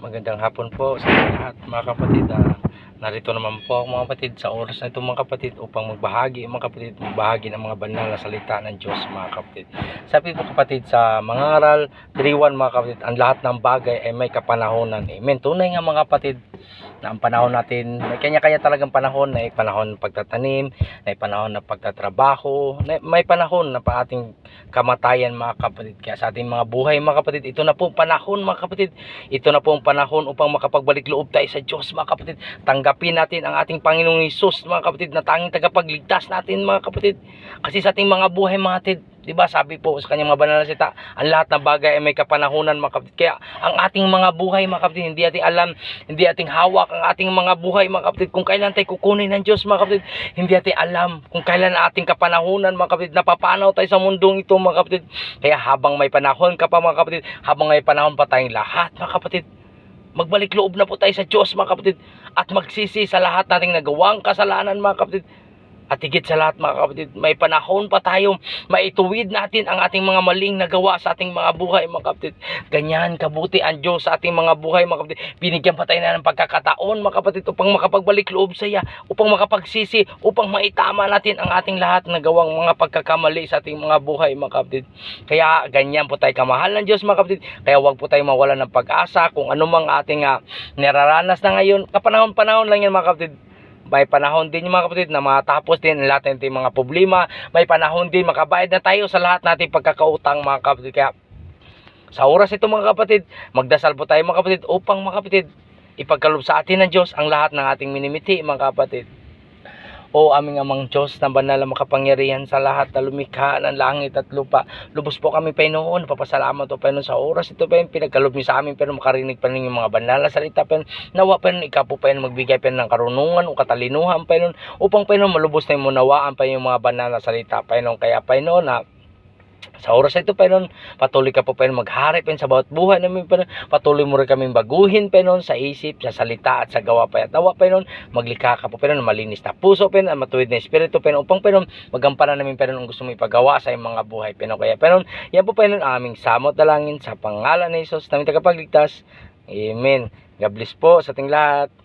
Magandang hapon po sa lahat mga kapatid. Narito naman po ako mga kapatid sa oras na ito mga kapatid upang magbahagi ng mga banal na salita ng Diyos mga kapatid. Sabi po kapatid sa mga aral 3:1 mga kapatid, ang lahat ng bagay ay may kapanahonan. Amen. Tunay nga mga kapatid na ang panahon natin may kanya-kanya talagang panahon. May panahon ng pagtatanim, may panahon ng pagtatrabaho, may panahon na pa ating kamatayan mga kapatid. Kaya sa ating mga buhay mga kapatid, ito na po panahon mga kapatid. Ito na po ang panahon upang makapagbalik loob tayo sa Diyos mga kapatid. Tanggapin natin ang ating Panginoong Hesus mga kapatid na tanging tagapagligtas natin mga kapatid. Kasi sa ating mga buhay mga kapatid, diba sabi po sa kanyang mga banal na salita, ang lahat ng bagay ay may kapanahunan mga kapatid. Kaya ang ating mga buhay mga kapatid, hindi ating alam, hindi ating hawak ang ating mga buhay mga kapatid kung kailan tayo kukunin ng Diyos mga kapatid. Hindi ating alam kung kailan ang ating kapanahunan mga kapatid. Napapanaw tayo sa mundong ito mga kapatid. Kaya habang may panahon ka pa mga kapatid, habang may panahon pa tayong lahat mga kapatid, magbalik loob na po tayo sa Diyos mga kapatid at magsisi sa lahat nating nagawang kasalanan mga kapatid. At higit sa lahat mga kapatid, may panahon pa tayo maituwid natin ang ating mga maling nagawa sa ating mga buhay mga kapatid. Ganyan kabuti ang Diyos sa ating mga buhay mga kapatid. Binigyan pa tayo na ng pagkakataon mga kapatid upang makapagbalik loob sa iya, upang makapagsisi, upang maitama natin ang ating lahat na gawang mga pagkakamali sa ating mga buhay mga kapatid. Kaya ganyan po tayo kamahal ng Diyos mga kapatid. Kaya huwag po tayo mawalan ng pag-asa kung anumang ating nararanas na ngayon. Kapanahon-panahon lang yan mga kapatid. May panahon din mga kapatid na matapos din ang lahat ng mga problema. May panahon din makabayad na tayo sa lahat nating pagkakautang mga kapatid. Kaya sa oras ito mga kapatid, magdasal po tayo mga kapatid upang mga kapatid ipagkaloob sa atin ng Diyos ang lahat ng ating minimiti mga kapatid. O aming amang Diyos na banal na makapangyarihan sa lahat na lumikha ng langit at lupa. Lubos po kami Panginoon. Papasalamat po Panginoon sa oras ito Panginoon. Pinagkaloob niyo sa amin pero makarinig pa ninyo mga banal na salita Panginoon. Nawa Panginoon ikaw po Panginoon magbigay Panginoon ng karunungan o katalinuhan Panginoon. Upang Panginoon malubos na munawaan Panginoon yung mga banal na salita Panginoon. Kaya Panginoon sa oras ito, Panginoon, patuloy ka po, Panginoon, maghari, Panginoon, sa bawat buhay namin, Panginoon. Patuloy mo rin kaming baguhin, Panginoon, sa isip, sa salita, at sa gawa, Panginoon. Tawa, Panginoon, maglikha ka po, Panginoon, malinis na puso, Panginoon, matuwid na espiritu, Panginoon, upang, Panginoon, magampanan namin, Panginoon, ang gusto mo ipagawa sa iyong mga buhay, Panginoon. Kaya, Panginoon, yan po, Panginoon, aming samot dalangin sa pangalan ni Jesus, namin tagapagligtas. Amen. God bless po sa ating lahat.